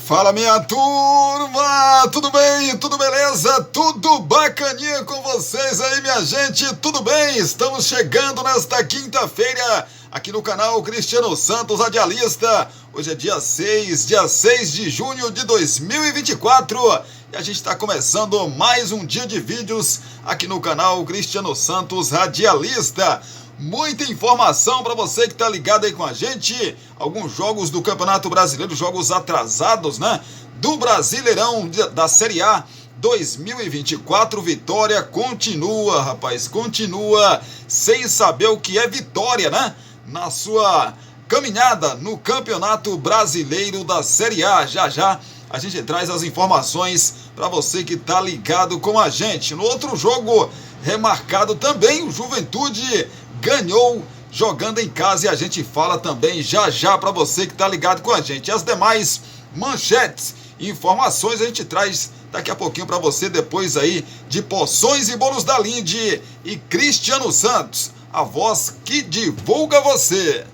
Fala, minha turma, tudo bem? Tudo beleza? Tudo bacaninha com vocês aí, minha gente? Tudo bem? Estamos chegando nesta quinta-feira aqui no canal Cristiano Santos Radialista. Hoje é dia 6 de junho de 2024 e a gente está começando mais um dia de vídeos aqui no canal Cristiano Santos Radialista. Muita informação para você que está ligado aí com a gente. Alguns jogos do Campeonato Brasileiro, jogos atrasados, né? Do Brasileirão da Série A 2024. Vitória continua, rapaz, continua sem saber o que é vitória, né? Na sua caminhada no Campeonato Brasileiro da Série A. Já a gente traz as informações para você que está ligado com a gente. No outro jogo remarcado também, o Juventude ganhou jogando em casa e a gente fala também já para você que está ligado com a gente. As demais manchetes e informações a gente traz daqui a pouquinho para você, depois aí de Porções e Bolos da Linde e Cristiano Santos, a voz que divulga você.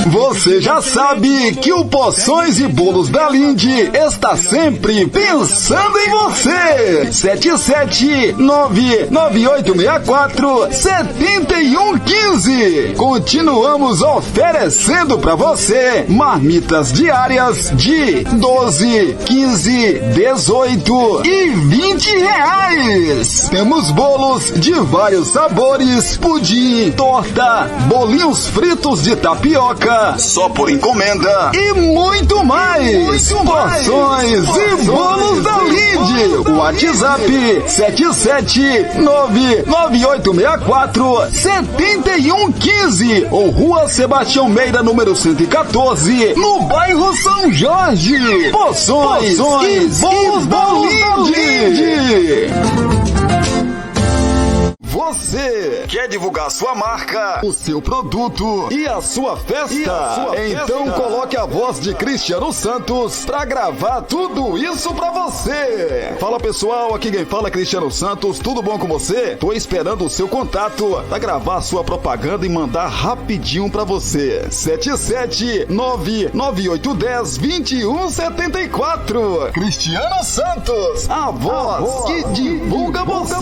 Você já sabe que o Porções e Bolos da Linde está sempre pensando em você. 77998647115. Continuamos oferecendo para você marmitas diárias de 12, 15, 18 e 20 reais. Temos bolos de vários sabores, pudim, torta, bolinhos fritos de tapioca, só por encomenda e muito mais. Porções e Bolos da Linde. WhatsApp 77998647115 ou Rua Sebastião Meira, número 114, no bairro São Jorge. Porções e Bolos da Linde. Você quer divulgar sua marca, o seu produto e a sua festa? Então coloque a voz de Cristiano Santos para gravar tudo isso para você. Fala, pessoal, aqui quem fala é Cristiano Santos, tudo bom com você? Tô esperando o seu contato para gravar sua propaganda e mandar rapidinho para você. 77998102174. Cristiano Santos, a voz que divulga você.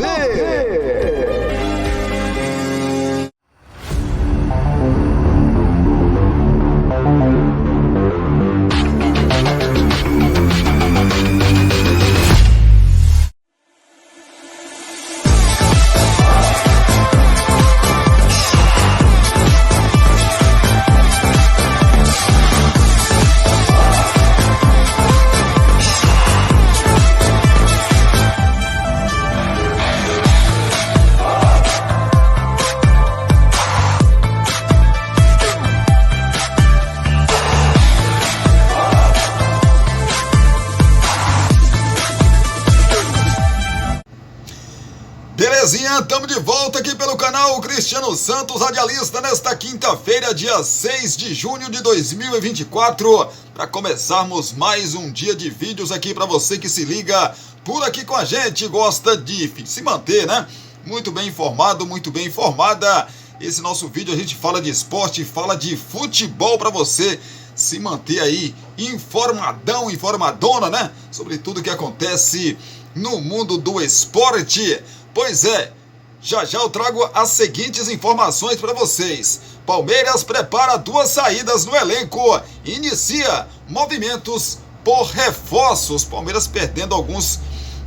Belezinha, estamos de volta aqui pelo canal Cristiano Santos Radialista nesta quinta-feira, dia 6 de junho de 2024, para começarmos mais um dia de vídeos aqui para você que se liga por aqui com a gente, gosta de se manter, né? Muito bem informado, muito bem informada. Esse nosso vídeo a gente fala de esporte, fala de futebol para você se manter aí informadão, informadona, né? Sobre tudo que acontece no mundo do esporte. Pois é, já eu trago as seguintes informações para vocês. Palmeiras prepara 2 saídas no elenco, inicia movimentos por reforços. Palmeiras perdendo alguns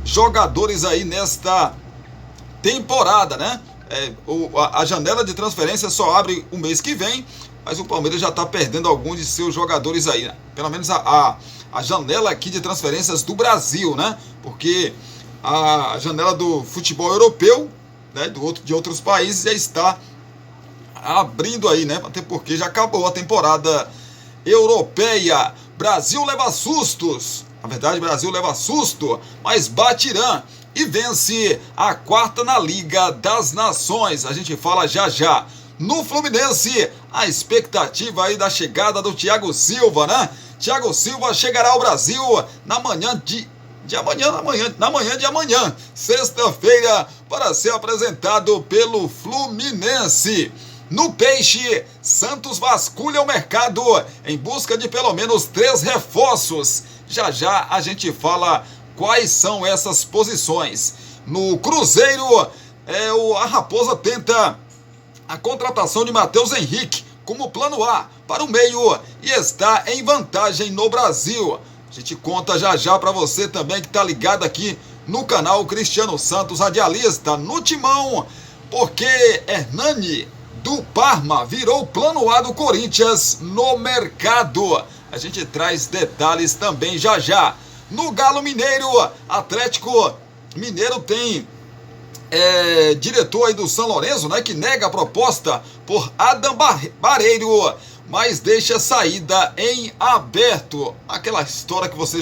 jogadores aí nesta temporada, né? A janela de transferência só abre o mês que vem, mas o Palmeiras já está perdendo alguns de seus jogadores aí, né? Pelo menos a janela aqui de transferências do Brasil, né? Porque a janela do futebol europeu, né, de outros países já está abrindo aí, né? Até porque já acabou a temporada europeia. Brasil leva sustos. Na verdade, Brasil leva susto, mas bate Irã e vence a 4ª na Liga das Nações. A gente fala já. No Fluminense, a expectativa aí da chegada do Thiago Silva, né? Thiago Silva chegará ao Brasil na manhã de amanhã, sexta-feira, para ser apresentado pelo Fluminense. No peixe, Santos vasculha o mercado em busca de pelo menos 3 reforços. Já já a gente fala quais são essas posições. No Cruzeiro, a Raposa tenta a contratação de Matheus Henrique como plano A para o meio e está em vantagem no Brasil. A gente conta já já para você também que está ligado aqui no canal Cristiano Santos Radialista, no timão, porque Hernani do Parma virou plano A do Corinthians no mercado. A gente traz detalhes também já já. No Galo Mineiro, Atlético Mineiro tem diretor aí do São Lourenço, né, que nega a proposta por Adam Barreiro, mas deixa a saída em aberto. Aquela história que você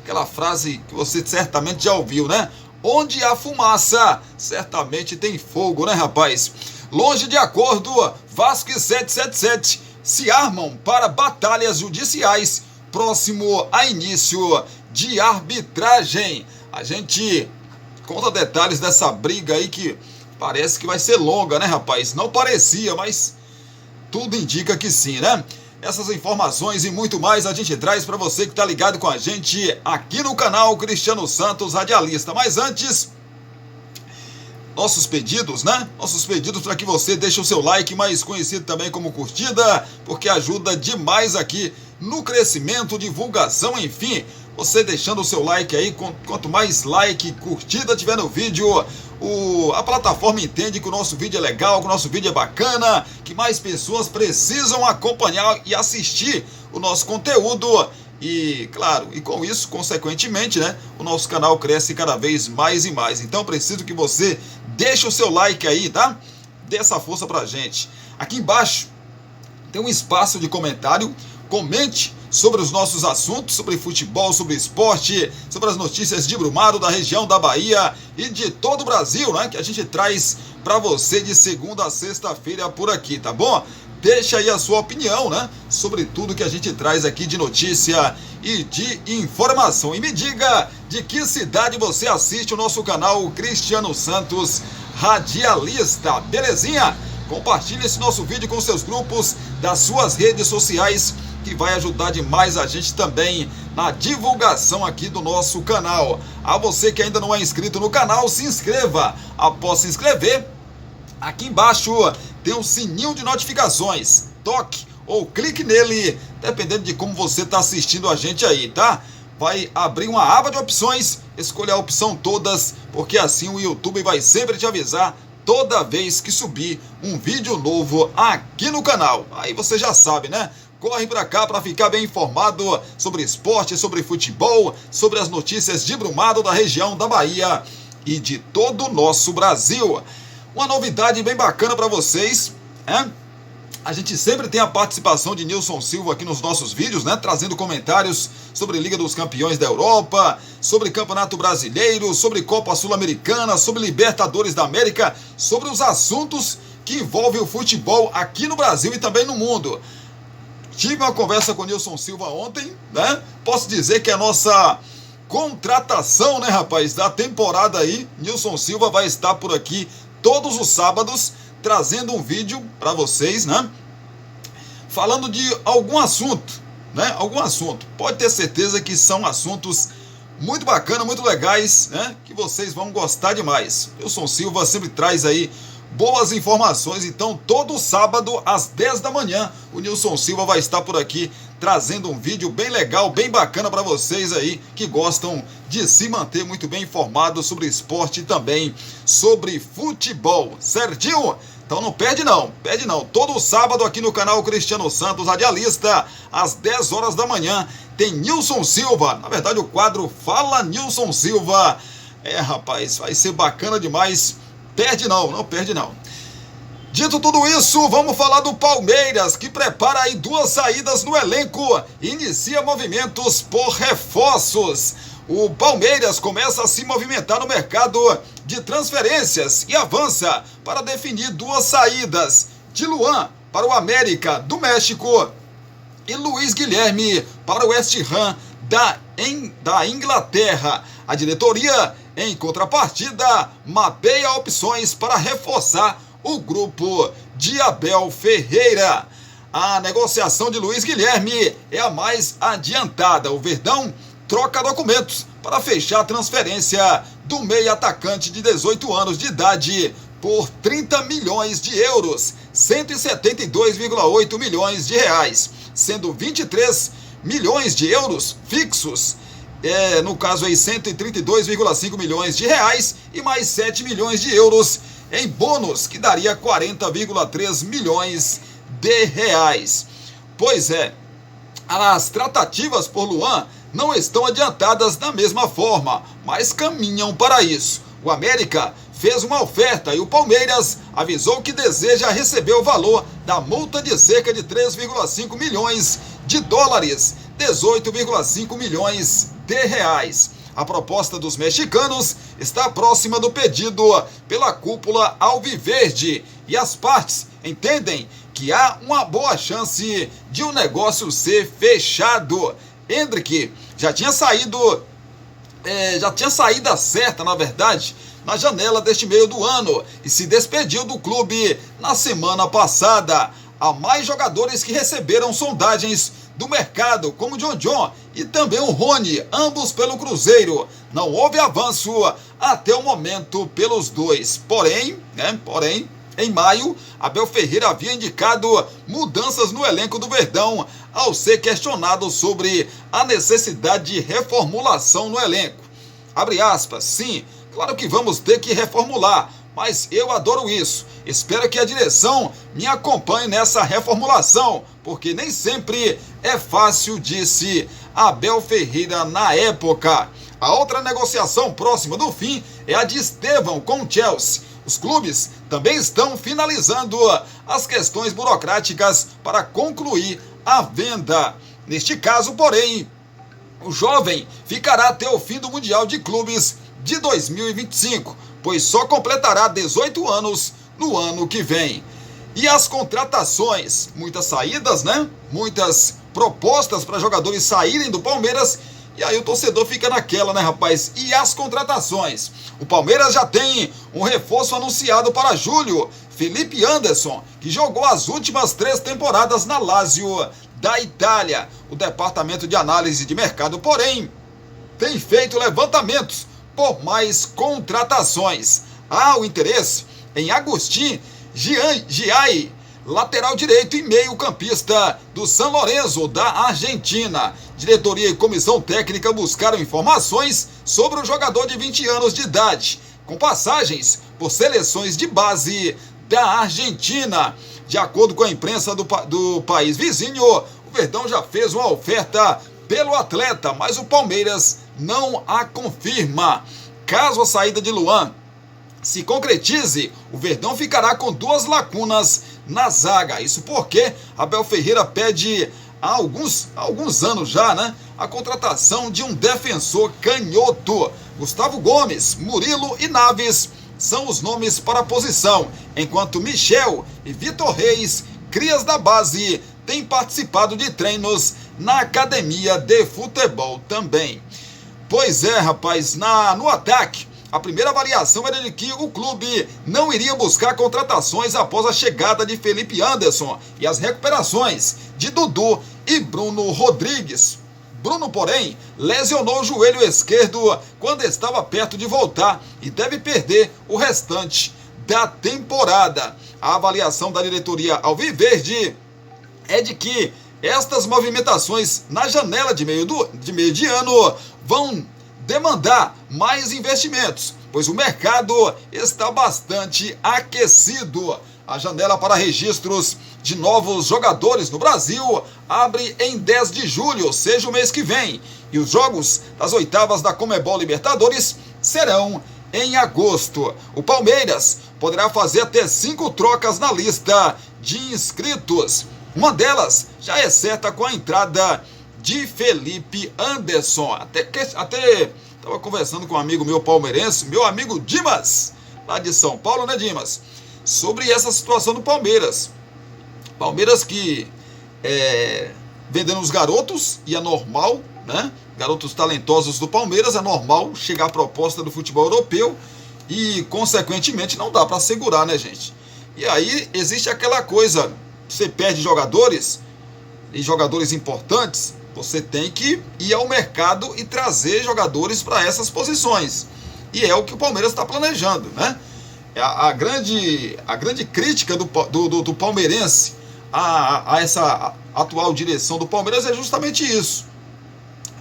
aquela frase que você certamente já ouviu, né? Onde há fumaça, certamente tem fogo, né, rapaz? Longe de acordo, Vasco e 777 se armam para batalhas judiciais próximo a início de arbitragem. A gente conta detalhes dessa briga aí que parece que vai ser longa, né, rapaz? Não parecia, mas tudo indica que sim, né? Essas informações e muito mais a gente traz para você que tá ligado com a gente aqui no canal Cristiano Santos Radialista. Mas antes, nossos pedidos, né? Nossos pedidos para que você deixe o seu like, mais conhecido também como curtida, porque ajuda demais aqui no crescimento, divulgação, enfim. Você deixando o seu like aí, quanto mais like, curtida tiver no vídeo, a plataforma entende que o nosso vídeo é legal, que o nosso vídeo é bacana, que mais pessoas precisam acompanhar e assistir o nosso conteúdo. E, claro, e com isso, consequentemente, né, o nosso canal cresce cada vez mais e mais. Então, preciso que você deixe o seu like aí, tá? Dê essa força pra gente. Aqui embaixo tem um espaço de comentário. Comente sobre os nossos assuntos, sobre futebol, sobre esporte, sobre as notícias de Brumado, da região da Bahia e de todo o Brasil, né? Que a gente traz para você de segunda a sexta-feira por aqui, tá bom? Deixa aí a sua opinião, né? Sobre tudo que a gente traz aqui de notícia e de informação. E me diga de que cidade você assiste o nosso canal Cristiano Santos Radialista, belezinha? Compartilhe esse nosso vídeo com seus grupos das suas redes sociais, que vai ajudar demais a gente também na divulgação aqui do nosso canal. A você que ainda não é inscrito no canal, se inscreva. Após se inscrever, aqui embaixo tem um sininho de notificações. Toque ou clique nele, dependendo de como você está assistindo a gente aí, tá? Vai abrir uma aba de opções, escolha a opção todas, porque assim o YouTube vai sempre te avisar toda vez que subir um vídeo novo aqui no canal. Aí você já sabe, né? Corre pra cá para ficar bem informado sobre esporte, sobre futebol, sobre as notícias de Brumado, da região da Bahia e de todo o nosso Brasil. Uma novidade bem bacana para vocês, né? A gente sempre tem a participação de Nilson Silva aqui nos nossos vídeos, né? Trazendo comentários sobre Liga dos Campeões da Europa, sobre Campeonato Brasileiro, sobre Copa Sul-Americana, sobre Libertadores da América, sobre os assuntos que envolvem o futebol aqui no Brasil e também no mundo. Tive uma conversa com o Nilson Silva ontem, né? Posso dizer que a nossa contratação, né, rapaz, da temporada aí, Nilson Silva vai estar por aqui todos os sábados, trazendo um vídeo para vocês, né? Falando de algum assunto, né? Algum assunto. Pode ter certeza que são assuntos muito bacanas, muito legais, né? Que vocês vão gostar demais. Nilson Silva sempre traz aí boas informações, então todo sábado às 10 da manhã o Nilson Silva vai estar por aqui trazendo um vídeo bem legal, bem bacana para vocês aí que gostam de se manter muito bem informados sobre esporte e também sobre futebol, certinho? Então não perde não, todo sábado aqui no canal Cristiano Santos Radialista, às 10 horas da manhã, tem Nilson Silva, na verdade o quadro Fala Nilson Silva. Rapaz, vai ser bacana demais. Não perde não. Dito tudo isso, vamos falar do Palmeiras, que prepara aí 2 saídas no elenco e inicia movimentos por reforços. O Palmeiras começa a se movimentar no mercado de transferências e avança para definir 2 saídas. De Luan para o América do México e Luiz Guilherme para o West Ham da Inglaterra. A diretoria, em contrapartida, mapeia opções para reforçar o grupo de Abel Ferreira. A negociação de Luiz Guilherme é a mais adiantada. O Verdão troca documentos para fechar a transferência do meia atacante de 18 anos de idade por 30 milhões de euros, 172,8 milhões de reais, sendo 23 milhões de euros fixos, no caso aí 132,5 milhões de reais e mais 7 milhões de euros em bônus, que daria 40,3 milhões de reais. Pois é, as tratativas por Luan não estão adiantadas da mesma forma, mas caminham para isso. O América fez uma oferta e o Palmeiras avisou que deseja receber o valor da multa de cerca de 3,5 milhões de dólares, 18,5 milhões de reais. A proposta dos mexicanos está próxima do pedido pela cúpula alviverde e as partes entendem que há uma boa chance de o negócio ser fechado. Endrick já tinha saída certa, na verdade, na janela deste meio do ano e se despediu do clube na semana passada. Há mais jogadores que receberam sondagens do mercado, como John e também o Rony, ambos pelo Cruzeiro. Não houve avanço até o momento pelos dois. Porém, em maio, Abel Ferreira havia indicado mudanças no elenco do Verdão ao ser questionado sobre a necessidade de reformulação no elenco. Abre aspas, sim, claro que vamos ter que reformular, mas eu adoro isso. Espero que a direção me acompanhe nessa reformulação, porque nem sempre é fácil, disse Abel Ferreira na época. A outra negociação próxima do fim é a de Estevão com o Chelsea. Os clubes também estão finalizando as questões burocráticas para concluir a venda. Neste caso, porém, o jovem ficará até o fim do Mundial de Clubes de 2025, pois só completará 18 anos no ano que vem. E as contratações? Muitas saídas, né? Muitas propostas para jogadores saírem do Palmeiras. E aí o torcedor fica naquela, né, rapaz? E as contratações? O Palmeiras já tem um reforço anunciado para julho. Felipe Anderson, que jogou as últimas 3 temporadas na Lazio da Itália. O departamento de análise de mercado, porém, tem feito levantamentos por mais contratações. Há o interesse em Agustín Giai, lateral direito e meio-campista do San Lorenzo, da Argentina. Diretoria e comissão técnica buscaram informações sobre o jogador de 20 anos de idade, com passagens por seleções de base da Argentina. De acordo com a imprensa do país vizinho, o Verdão já fez uma oferta pelo atleta, mas o Palmeiras não a confirma. Caso a saída de Luan se concretize, o Verdão ficará com 2 lacunas na zaga. Isso porque Abel Ferreira pede há alguns anos já, né, a contratação de um defensor canhoto. Gustavo Gomes, Murilo e Naves são os nomes para a posição, enquanto Michel e Vitor Reis, crias da base, têm participado de treinos na academia de futebol também. Pois é, rapaz, no ataque, a primeira avaliação era de que o clube não iria buscar contratações após a chegada de Felipe Anderson e as recuperações de Dudu e Bruno Rodrigues. Bruno, porém, lesionou o joelho esquerdo quando estava perto de voltar e deve perder o restante da temporada. A avaliação da diretoria alviverde é de que estas movimentações na janela de meio de ano vão demandar mais investimentos, pois o mercado está bastante aquecido. A janela para registros de novos jogadores no Brasil abre em 10 de julho, ou seja, o mês que vem. E os jogos das oitavas da Conmebol Libertadores serão em agosto. O Palmeiras poderá fazer até 5 trocas na lista de inscritos. Uma delas já é certa com a entrada de Felipe Anderson. Até estava conversando com um amigo meu palmeirense, meu amigo Dimas, lá de São Paulo, né, Dimas? Sobre essa situação do Palmeiras. Palmeiras que vendendo os garotos, e é normal, né? Garotos talentosos do Palmeiras, é normal chegar a proposta do futebol europeu e, consequentemente, não dá para segurar, né, gente? E aí existe aquela coisa, você perde jogadores, e jogadores importantes, você tem que ir ao mercado e trazer jogadores para essas posições. E é o que o Palmeiras está planejando, né? A grande crítica do palmeirense a essa atual direção do Palmeiras é justamente isso.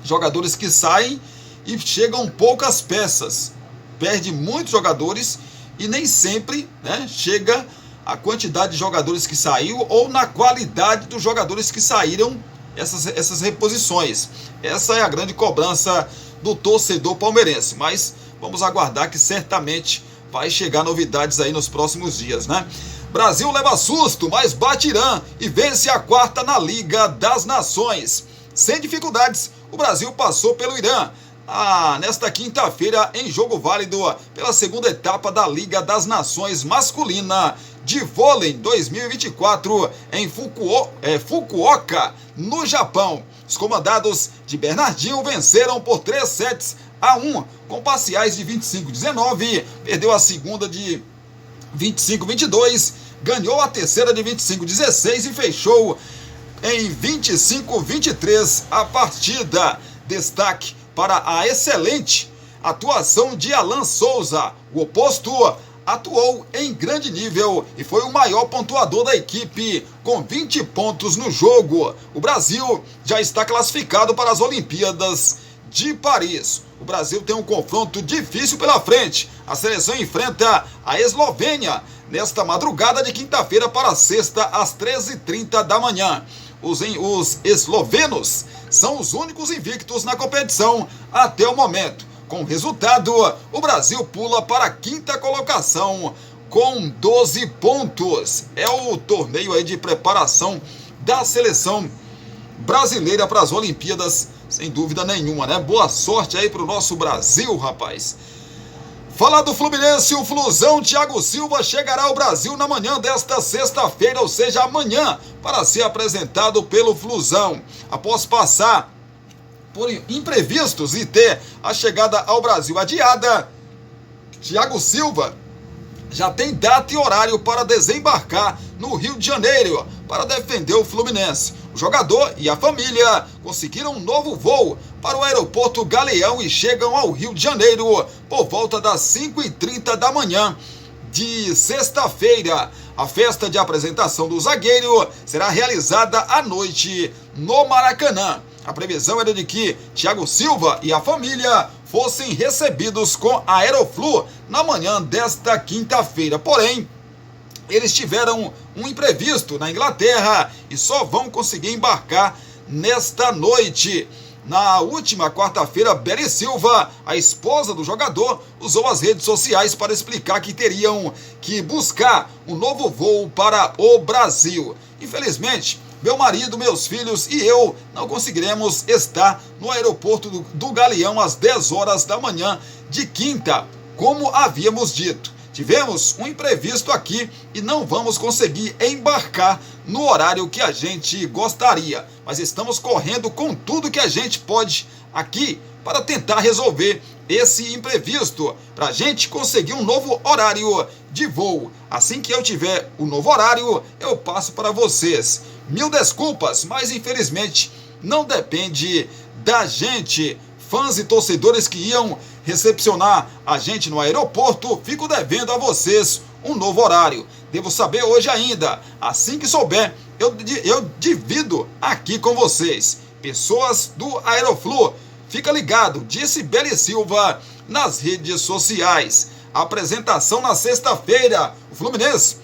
Jogadores que saem e chegam poucas peças. Perde muitos jogadores e nem sempre, né, chega a quantidade de jogadores que saiu ou na qualidade dos jogadores que saíram essas reposições. Essa é a grande cobrança do torcedor palmeirense, mas vamos aguardar que certamente vai chegar novidades aí nos próximos dias, né? Brasil leva susto, mas bate Irã e vence a quarta na Liga das Nações. Sem dificuldades, o Brasil passou pelo Irã nesta quinta-feira em jogo válido pela segunda etapa da Liga das Nações masculina de vôlei 2024 em Fukuoka, no Japão. Os comandados de Bernardinho venceram por 3-1, com parciais de 25-19, perdeu a segunda de 25-22, ganhou a terceira de 25-16 e fechou em 25-23 a partida. Destaque para a excelente atuação de Alan Souza. O oposto atuou em grande nível e foi o maior pontuador da equipe, com 20 pontos no jogo. O Brasil já está classificado para as Olimpíadas de Paris. O Brasil tem um confronto difícil pela frente. A seleção enfrenta a Eslovênia nesta madrugada de quinta-feira para sexta, às 13h30 da manhã. Os eslovenos são os únicos invictos na competição até o momento. Com o resultado, o Brasil pula para a quinta colocação com 12 pontos. É o torneio aí de preparação da seleção brasileira para as Olimpíadas, sem dúvida nenhuma, né? Boa sorte aí para o nosso Brasil, rapaz. Falar do Fluminense, o Flusão Thiago Silva chegará ao Brasil na manhã desta sexta-feira, ou seja, amanhã, para ser apresentado pelo Flusão. Após passar por imprevistos e ter a chegada ao Brasil adiada, Thiago Silva já tem data e horário para desembarcar no Rio de Janeiro para defender o Fluminense. O jogador e a família conseguiram um novo voo para o aeroporto Galeão e chegam ao Rio de Janeiro por volta das 5h30 da manhã de sexta-feira. A festa de apresentação do zagueiro será realizada à noite no Maracanã. A previsão era de que Thiago Silva e a família fossem recebidos com a Aeroflu na manhã desta quinta-feira. Porém, eles tiveram um imprevisto na Inglaterra e só vão conseguir embarcar nesta noite. Na última quarta-feira, Beli Silva, a esposa do jogador, usou as redes sociais para explicar que teriam que buscar um novo voo para o Brasil. Infelizmente, meu marido, meus filhos e eu não conseguiremos estar no aeroporto do Galeão às 10 horas da manhã de quinta, como havíamos dito. Tivemos um imprevisto aqui e não vamos conseguir embarcar no horário que a gente gostaria. Mas estamos correndo com tudo que a gente pode aqui para tentar resolver esse imprevisto, para a gente conseguir um novo horário de voo. Assim que eu tiver o novo horário, eu passo para vocês. Mil desculpas, mas infelizmente não depende da gente. Fãs e torcedores que iam recepcionar a gente no aeroporto, fico devendo a vocês um novo horário. Devo saber hoje ainda. Assim que souber, eu divido aqui com vocês. Pessoas do Aeroflu, fica ligado, disse Beli Silva nas redes sociais. A apresentação na sexta-feira. O Fluminense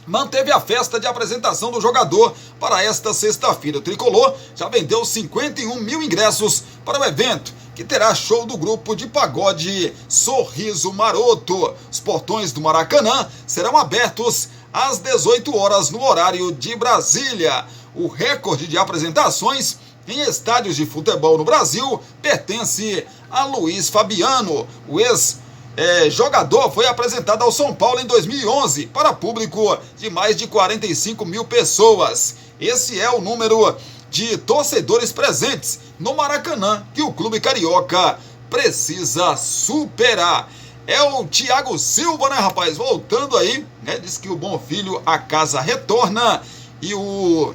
manteve a festa de apresentação do jogador para esta sexta-feira. O Tricolor já vendeu 51 mil ingressos para o evento, que terá show do grupo de pagode Sorriso Maroto. Os portões do Maracanã serão abertos às 18 horas no horário de Brasília. O recorde de apresentações em estádios de futebol no Brasil pertence a Luiz Fabiano. O ex-jogador foi apresentado ao São Paulo em 2011 para público de mais de 45 mil pessoas. Esse é o número de torcedores presentes no Maracanã que o clube carioca precisa superar. é o Thiago Silva, né, rapaz? Voltando aí, né? Diz que o bom filho a casa retorna e o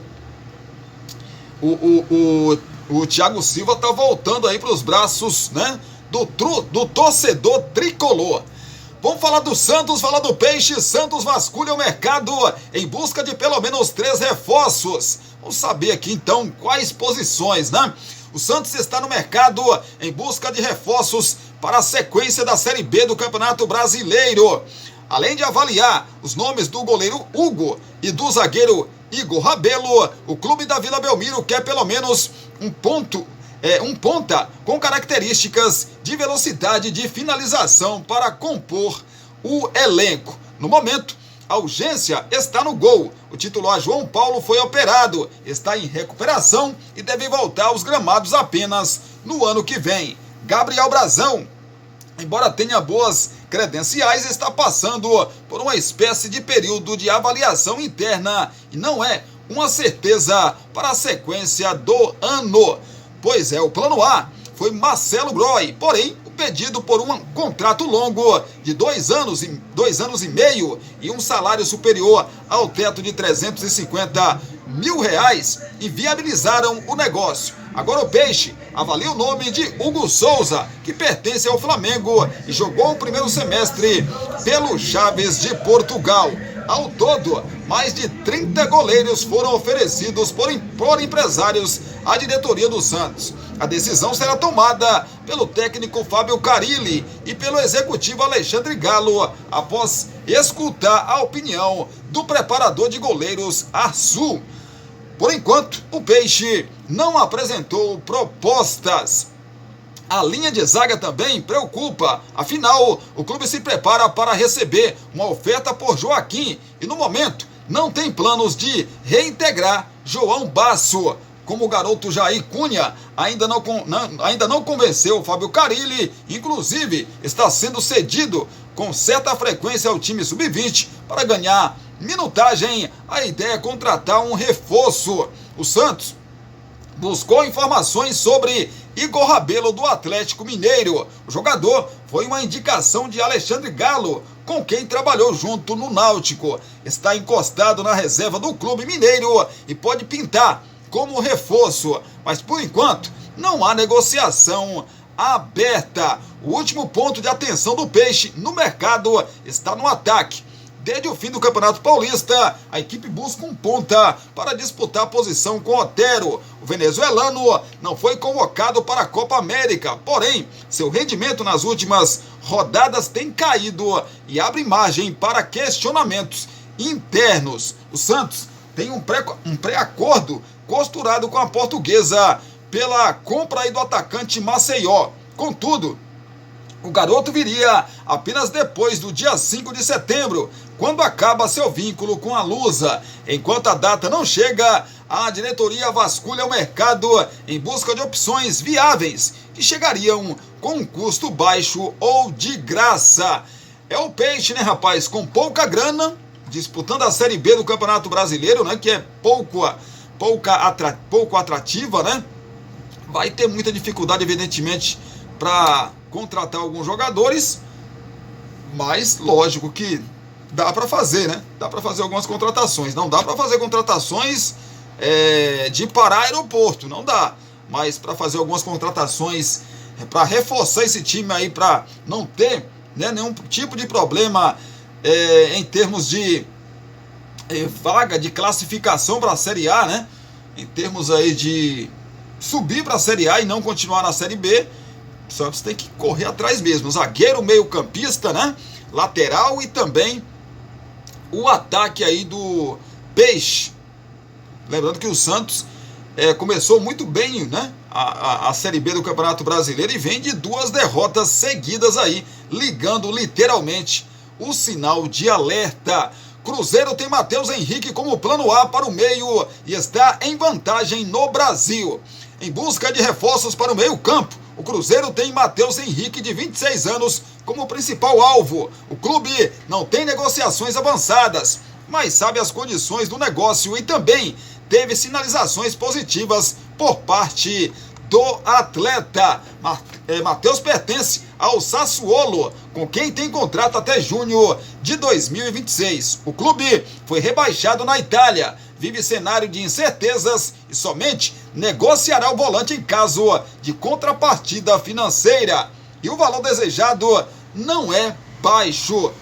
Thiago Silva tá voltando aí para os braços, né, do torcedor tricolor. Vamos falar do Santos, falar do Peixe. Santos vasculha o mercado em busca de pelo menos 3 reforços. Vamos saber aqui então quais posições, né? O Santos está no mercado em busca de reforços para a sequência da Série B do Campeonato Brasileiro. Além de avaliar os nomes do goleiro Hugo e do zagueiro Igor Rabelo, o clube da Vila Belmiro quer pelo menos um ponta com características de velocidade de finalização para compor o elenco. No momento, a urgência está no gol. O titular João Paulo foi operado, está em recuperação e deve voltar aos gramados apenas no ano que vem. Gabriel Brazão, embora tenha boas credenciais, está passando por uma espécie de período de avaliação interna e não é uma certeza para a sequência do ano. Pois é, o plano A foi Marcelo Groy, porém o pedido por um contrato longo de 2 anos e meio e um salário superior ao teto de R$350 mil inviabilizaram o negócio. Agora o Peixe avalia o nome de Hugo Souza, que pertence ao Flamengo e jogou o primeiro semestre pelo Chaves de Portugal. Ao todo, mais de 30 goleiros foram oferecidos por empresários à diretoria do Santos. A decisão será tomada pelo técnico Fábio Carilli e pelo executivo Alexandre Galo, após escutar a opinião do preparador de goleiros Arsu. Por enquanto, o Peixe não apresentou propostas. A linha de zaga também preocupa, afinal, o clube se prepara para receber uma oferta por Joaquim e, no momento, não tem planos de reintegrar João Basso. Como o garoto Jair Cunha ainda não convenceu o Fábio Carilli, inclusive está sendo cedido com certa frequência ao time sub-20 para ganhar minutagem. A ideia é contratar um reforço. O Santos buscou informações sobre Igor Rabelo do Atlético Mineiro. O jogador foi uma indicação de Alexandre Galo, com quem trabalhou junto no Náutico. Está encostado na reserva do clube mineiro e pode pintar como reforço, mas por enquanto não há negociação aberta. O último ponto de atenção do Peixe no mercado está no ataque. Desde o fim do Campeonato Paulista, a equipe busca um ponta para disputar a posição com Otero. O venezuelano não foi convocado para a Copa América, porém, seu rendimento nas últimas rodadas tem caído e abre margem para questionamentos internos. O Santos tem um pré-acordo costurado com a Portuguesa pela compra aí do atacante Maceió. Contudo, o garoto viria apenas depois do dia 5 de setembro, quando acaba seu vínculo com a Lusa. Enquanto a data não chega, a diretoria vasculha o mercado em busca de opções viáveis que chegariam com um custo baixo ou de graça. É o Peixe, né, rapaz, com pouca grana, disputando a Série B do Campeonato Brasileiro, né, que é pouco atrativa, né? Vai ter muita dificuldade, evidentemente, para contratar alguns jogadores, mas lógico que dá para fazer, né? Dá para fazer algumas contratações. Não dá para fazer contratações de parar aeroporto, não dá. Mas para fazer algumas contratações para reforçar esse time aí, para não ter, né, nenhum tipo de problema em termos de vaga de classificação para a Série A, né? Em termos aí de subir para a Série A e não continuar na Série B, o Santos tem que correr atrás mesmo. Zagueiro, meio-campista, né? Lateral e também o ataque aí do Peixe. Lembrando que o Santos começou muito bem, né? A Série B do Campeonato Brasileiro e vem de 2 derrotas seguidas aí, ligando literalmente o sinal de alerta. Cruzeiro tem Matheus Henrique como plano A para o meio e está em vantagem no Brasil. Em busca de reforços para o meio-campo, o Cruzeiro tem Matheus Henrique, de 26 anos, como principal alvo. O clube não tem negociações avançadas, mas sabe as condições do negócio e também teve sinalizações positivas por parte do atleta. Matheus pertence ao Sassuolo, com quem tem contrato até junho de 2026. O clube foi rebaixado na Itália, vive cenário de incertezas e somente negociará o volante em caso de contrapartida financeira. E o valor desejado não é baixo.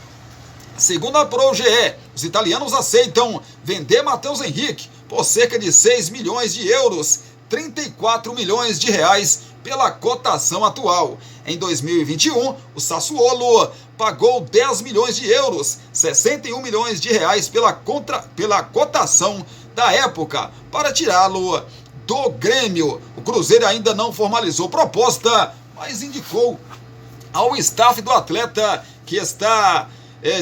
Segundo a ProGE, os italianos aceitam vender Matheus Henrique por cerca de 6 milhões de euros, 34 milhões de reais pela cotação atual. Em 2021, o Sassuolo pagou 10 milhões de euros, 61 milhões de reais pela cotação da época, para tirá-lo do Grêmio. O Cruzeiro ainda não formalizou proposta, mas indicou ao staff do atleta que está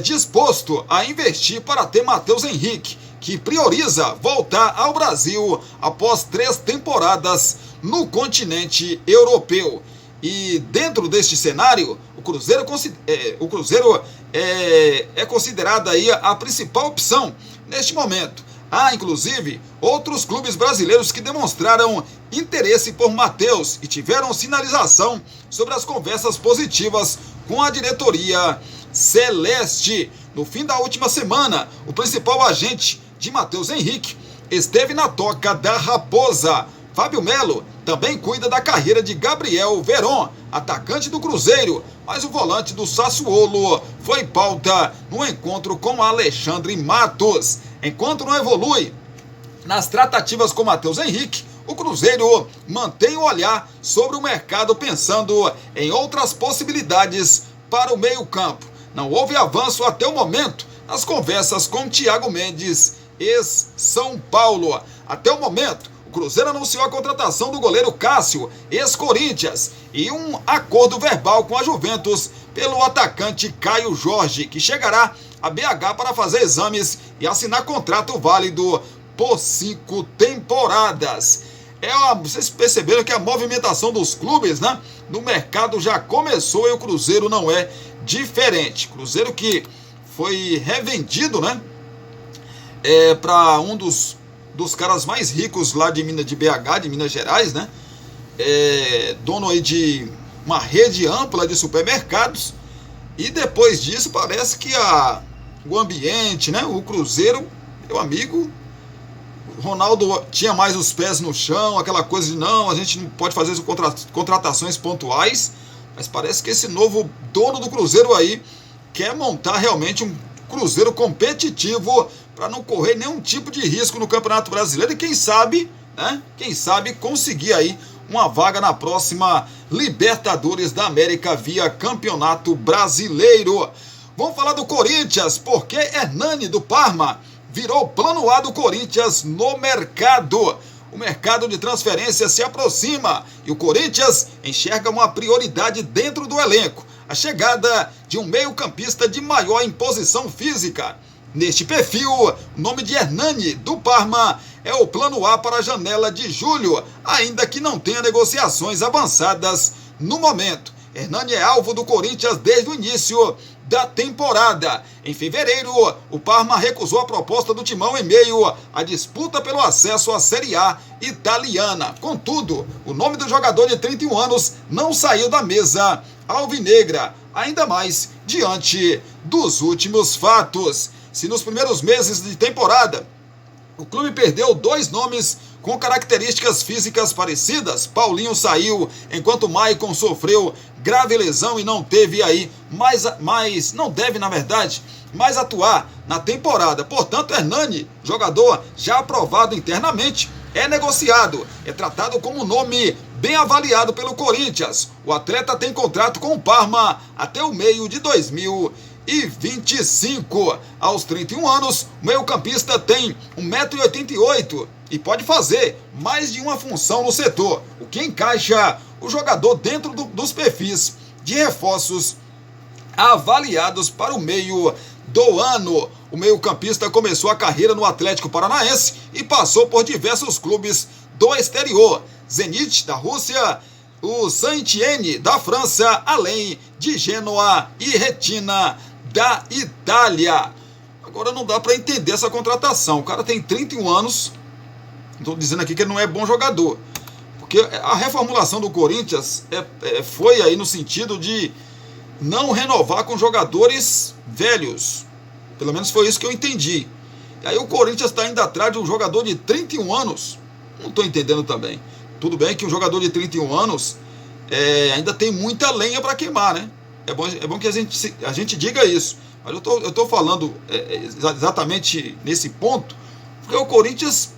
disposto a investir para ter Matheus Henrique, que prioriza voltar ao Brasil após 3 temporadas no continente europeu. E dentro deste cenário, o Cruzeiro é considerada aí a principal opção neste momento. Há, inclusive, outros clubes brasileiros que demonstraram interesse por Matheus e tiveram sinalização sobre as conversas positivas com a diretoria celeste. No fim da última semana, o principal agente de Matheus Henrique esteve na toca da Raposa. Fábio Melo também cuida da carreira de Gabriel Veron, atacante do Cruzeiro, mas o volante do Sassuolo foi pauta no encontro com Alexandre Matos. Enquanto não evolui nas tratativas com Matheus Henrique, o Cruzeiro mantém o olhar sobre o mercado pensando em outras possibilidades para o meio-campo. Não houve avanço até o momento nas conversas com Thiago Mendes, ex-São Paulo. Até o momento, o Cruzeiro anunciou a contratação do goleiro Cássio, ex-Corinthians, e um acordo verbal com a Juventus pelo atacante Caio Jorge, que chegará a BH para fazer exames e assinar contrato válido por 5 temporadas. Vocês perceberam que a movimentação dos clubes, né, no mercado já começou e o Cruzeiro não é diferente. Cruzeiro que foi revendido, né, para um dos caras mais ricos lá de BH, de Minas Gerais, né, dono aí de uma rede ampla de supermercados. E depois disso parece que o ambiente, né, o Cruzeiro, meu amigo, Ronaldo tinha mais os pés no chão, aquela coisa de não, a gente não pode fazer contratações pontuais, mas parece que esse novo dono do Cruzeiro aí quer montar realmente um Cruzeiro competitivo para não correr nenhum tipo de risco no Campeonato Brasileiro e quem sabe conseguir aí uma vaga na próxima Libertadores da América via Campeonato Brasileiro. Vamos falar do Corinthians, porque Hernani do Parma virou plano A do Corinthians no mercado. O mercado de transferência se aproxima e o Corinthians enxerga uma prioridade dentro do elenco: a chegada de um meio-campista de maior imposição física. Neste perfil, o nome de Hernani do Parma é o plano A para a janela de julho, ainda que não tenha negociações avançadas no momento. Hernani é alvo do Corinthians desde o início da temporada. Em fevereiro, o Parma recusou a proposta do Timão em meio à disputa pelo acesso à Série A italiana. Contudo, o nome do jogador de 31 anos não saiu da mesa alvinegra, ainda mais diante dos últimos fatos. Se nos primeiros meses de temporada o clube perdeu 2 nomes com características físicas parecidas, Paulinho saiu, enquanto Maicon sofreu grave lesão e não teve aí não deve, na verdade, mais atuar na temporada. Portanto, Hernani, jogador já aprovado internamente, é negociado, é tratado como um nome bem avaliado pelo Corinthians. O atleta tem contrato com o Parma até o meio de 2025. Aos 31 anos, o meio-campista tem 1,88 m e pode fazer mais de uma função no setor, o que encaixa o jogador dentro dos perfis de reforços avaliados para o meio do ano. O meio-campista começou a carreira no Atlético Paranaense e passou por diversos clubes do exterior: Zenit da Rússia, o Saint-Étienne da França, além de Genoa e Retina da Itália. Agora não dá para entender essa contratação. O cara tem 31 anos, estou dizendo aqui que ele não é bom jogador, Porque a reformulação do Corinthians foi aí no sentido de não renovar com jogadores velhos. Pelo menos foi isso que eu entendi. E aí o Corinthians está indo atrás de um jogador de 31 anos. Não estou entendendo também. Tudo bem que um jogador de 31 anos ainda tem muita lenha para queimar, né? É bom que a gente diga isso. Mas eu estou falando exatamente nesse ponto, porque o Corinthians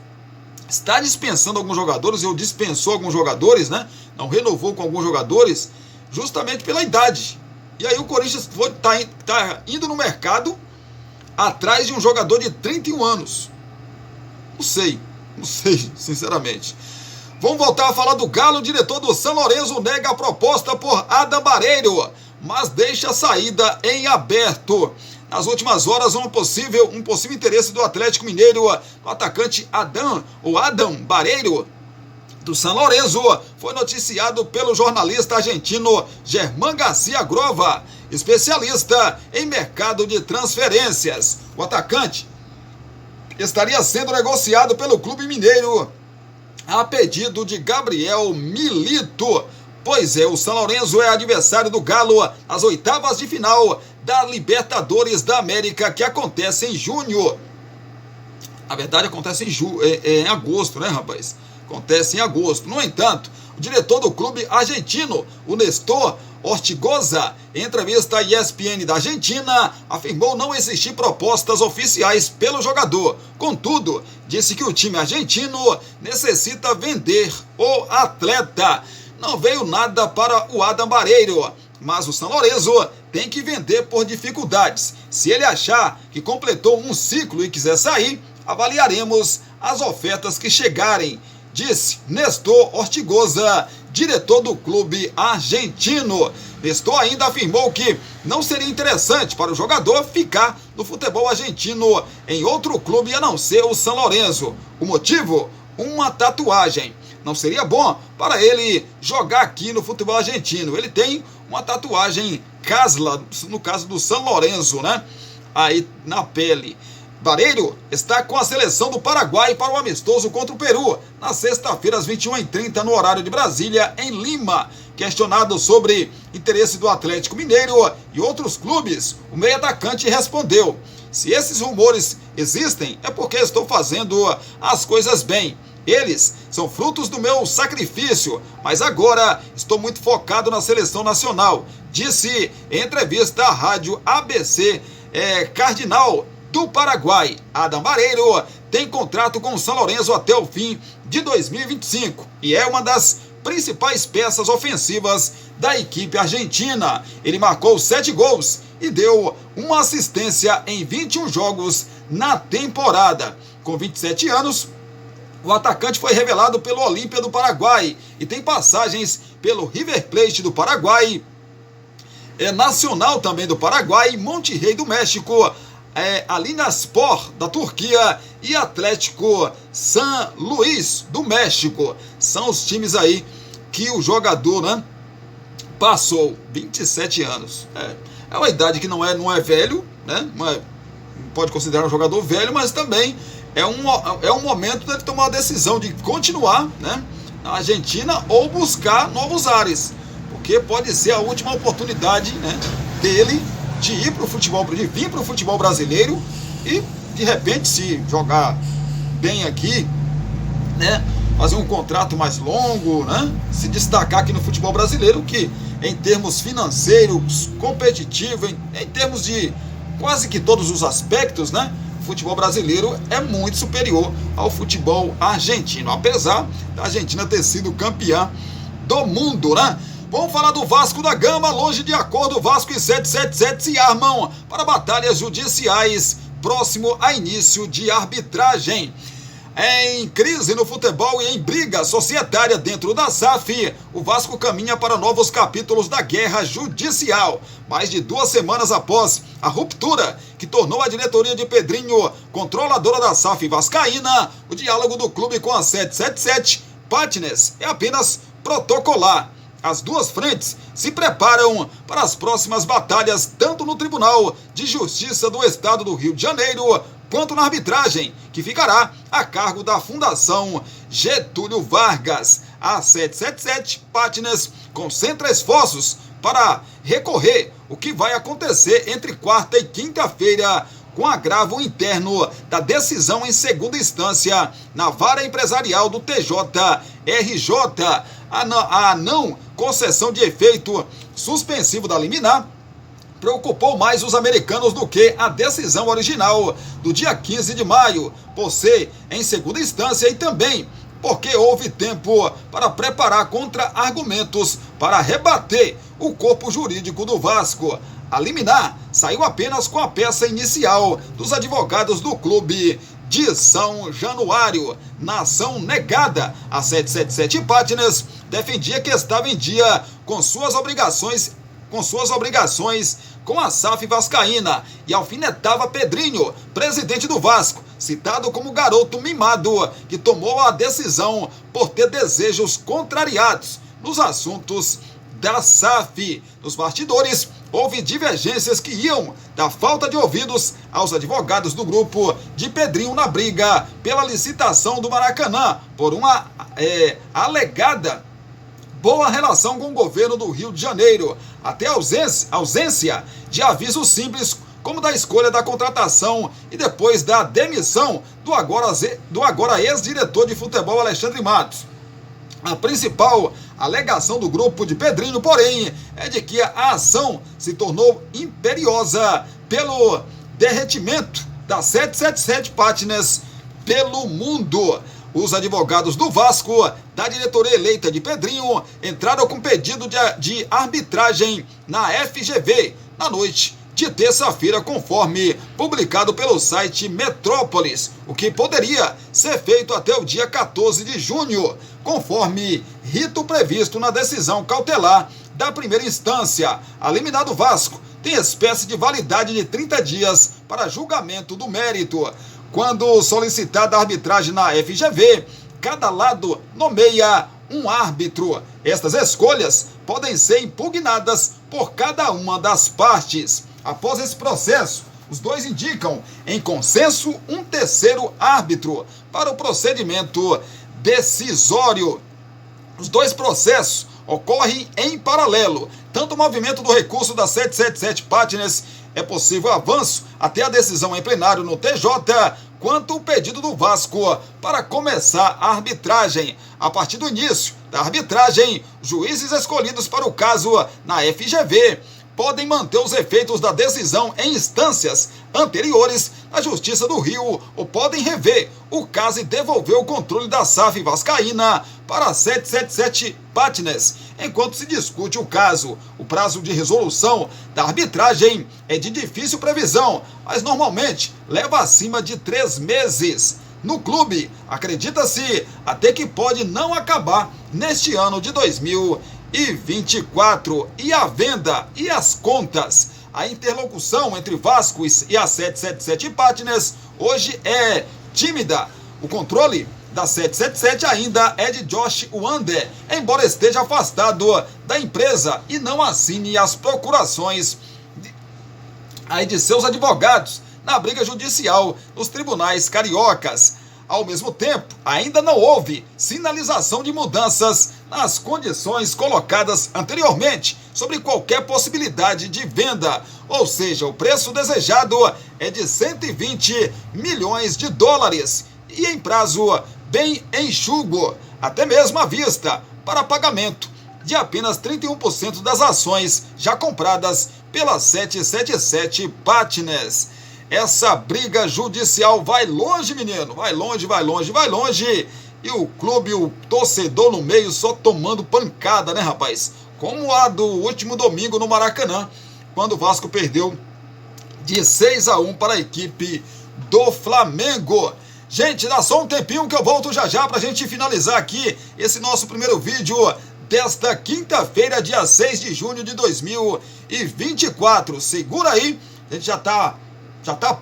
está dispensando alguns jogadores, ou dispensou alguns jogadores, né? Não renovou com alguns jogadores, justamente pela idade. E aí o Corinthians está indo no mercado atrás de um jogador de 31 anos. Não sei, sinceramente. Vamos voltar a falar do Galo. O diretor do São Lourenço nega a proposta por Adam Barreiro, mas deixa a saída em aberto. Nas últimas horas, um possível interesse do Atlético Mineiro no atacante Adam Barreiro, do São Lourenço, foi noticiado pelo jornalista argentino Germán Garcia Grova, especialista em mercado de transferências. O atacante estaria sendo negociado pelo clube mineiro a pedido de Gabriel Milito. Pois o São Lourenço é adversário do Galo nas oitavas de final da Libertadores da América, que acontece em junho. Na verdade, acontece em agosto, né, rapaz? Acontece em agosto. No entanto, o diretor do clube argentino, o Néstor Ortigosa, em entrevista à ESPN da Argentina, afirmou não existir propostas oficiais pelo jogador. Contudo, disse que o time argentino necessita vender o atleta. Não veio nada para o Adam Barreiro, mas o São Lourenço tem que vender por dificuldades. Se ele achar que completou um ciclo e quiser sair, avaliaremos as ofertas que chegarem, disse Néstor Ortigosa, diretor do clube argentino. Néstor ainda afirmou que não seria interessante para o jogador ficar no futebol argentino em outro clube a não ser o São Lourenço. O motivo? Uma tatuagem. Não seria bom para ele jogar aqui no futebol argentino. Ele tem uma tatuagem Casla, no caso do São Lourenço, né? Aí na pele. Barreiro está com a seleção do Paraguai para o amistoso contra o Peru, na sexta-feira às 21h30 no horário de Brasília, em Lima. Questionado sobre interesse do Atlético Mineiro e outros clubes, o meio-atacante respondeu: se esses rumores existem, é porque estou fazendo as coisas bem. Eles são frutos do meu sacrifício, mas agora estou muito focado na seleção nacional, disse em entrevista à rádio ABC Cardinal do Paraguai. Adam Barreiro tem contrato com o São Lourenço até o fim de 2025 e é uma das principais peças ofensivas da equipe argentina. Ele marcou 7 gols e deu uma assistência em 21 jogos na temporada. Com 27 anos, o atacante foi revelado pelo Olímpia do Paraguai e tem passagens pelo River Plate do Paraguai, Nacional também do Paraguai, Monterrey do México, Alinyaspor da Turquia e Atlético San Luis do México. São os times aí que o jogador, né, passou. 27 anos. É uma idade que não é velho, né? Não pode considerar um jogador velho, mas também é um momento dele tomar a decisão de continuar, né, na Argentina ou buscar novos ares, porque pode ser a última oportunidade, né, dele de ir para o futebol, de vir para o futebol brasileiro e de repente, se jogar bem aqui, né, fazer um contrato mais longo, né, se destacar aqui no futebol brasileiro, que em termos financeiros, competitivo, em termos de quase que todos os aspectos, né, o futebol brasileiro é muito superior ao futebol argentino, apesar da Argentina ter sido campeã do mundo, né? Vamos falar do Vasco da Gama. Longe de acordo, Vasco e 777 se armam para batalhas judiciais próximo a início de arbitragem. Em crise no futebol e em briga societária dentro da SAF, o Vasco caminha para novos capítulos da guerra judicial. Mais de 2 semanas após a ruptura que tornou a diretoria de Pedrinho controladora da SAF vascaína, o diálogo do clube com a 777 Partners é apenas protocolar. As duas frentes se preparam para as próximas batalhas, tanto no Tribunal de Justiça do Estado do Rio de Janeiro, quanto na arbitragem, que ficará a cargo da Fundação Getúlio Vargas. A 777 Partners concentra esforços para recorrer o que vai acontecer entre quarta e quinta-feira com agravo interno da decisão em segunda instância na vara empresarial do TJRJ. A não concessão de efeito suspensivo da liminar preocupou mais os americanos do que a decisão original do dia 15 de maio, por ser em segunda instância e também porque houve tempo para preparar contra-argumentos para rebater o corpo jurídico do Vasco. A liminar saiu apenas com a peça inicial dos advogados do clube de São Januário. Na ação negada, a 777 Partners defendia que estava em dia com suas obrigações com a SAF vascaína e alfinetava Pedrinho, presidente do Vasco, citado como garoto mimado, que tomou a decisão por ter desejos contrariados nos assuntos da SAF. Nos bastidores, houve divergências que iam da falta de ouvidos aos advogados do grupo de Pedrinho na briga pela licitação do Maracanã, por uma alegada boa relação com o governo do Rio de Janeiro, até a ausência de aviso simples, como da escolha da contratação e depois da demissão do agora ex-diretor de futebol Alexandre Matos. A principal alegação do grupo de Pedrinho, porém, é de que a ação se tornou imperiosa pelo derretimento da 777 Partners pelo mundo. Os advogados do Vasco, da diretoria eleita de Pedrinho, entraram com pedido de arbitragem na FGV na noite de terça-feira, conforme publicado pelo site Metrópolis, o que poderia ser feito até o dia 14 de junho, conforme rito previsto na decisão cautelar da primeira instância. A liminar do Vasco tem espécie de validade de 30 dias para julgamento do mérito. Quando solicitada a arbitragem na FGV, cada lado nomeia um árbitro. Estas escolhas podem ser impugnadas por cada uma das partes. Após esse processo, os dois indicam em consenso um terceiro árbitro para o procedimento decisório. Os dois processos ocorrem em paralelo. Tanto o movimento do recurso da 777 Partners é possível avanço até a decisão em plenário no TJ, quanto o pedido do Vasco para começar a arbitragem. A partir do início da arbitragem, juízes escolhidos para o caso na FGV podem manter os efeitos da decisão em instâncias anteriores na Justiça do Rio ou podem rever o caso e devolver o controle da SAF vascaína para a 777 Partners, enquanto se discute o caso. O prazo de resolução da arbitragem é de difícil previsão, mas normalmente leva acima de 3 meses. No clube, acredita-se até que pode não acabar neste ano de 2024. E a venda e as contas. A interlocução entre Vasco e a 777 Partners hoje é tímida. O controle da 777 ainda é de Josh Wander, embora esteja afastado da empresa e não assine as procurações de seus advogados na briga judicial nos tribunais cariocas. Ao mesmo tempo, ainda não houve sinalização de mudanças nas condições colocadas anteriormente sobre qualquer possibilidade de venda, ou seja, o preço desejado é de 120 milhões de dólares e em prazo bem enxugo, até mesmo à vista, para pagamento de apenas 31% das ações já compradas pela 777 Partners. Essa briga judicial vai longe, menino, vai longe, vai longe, vai longe. E o clube, o torcedor no meio só tomando pancada, né, rapaz? Como a do último domingo no Maracanã, quando o Vasco perdeu de 6-1 para a equipe do Flamengo. Gente, dá só um tempinho que eu volto já já pra gente finalizar aqui esse nosso primeiro vídeo desta quinta-feira, dia 6 de junho de 2024. Segura aí, a gente já tá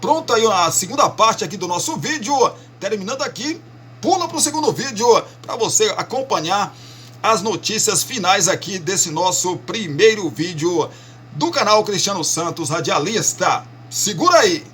pronto aí a segunda parte aqui do nosso vídeo. Terminando aqui, pula pro segundo vídeo para você acompanhar as notícias finais aqui desse nosso primeiro vídeo do canal Cristiano Santos Radialista. Segura aí!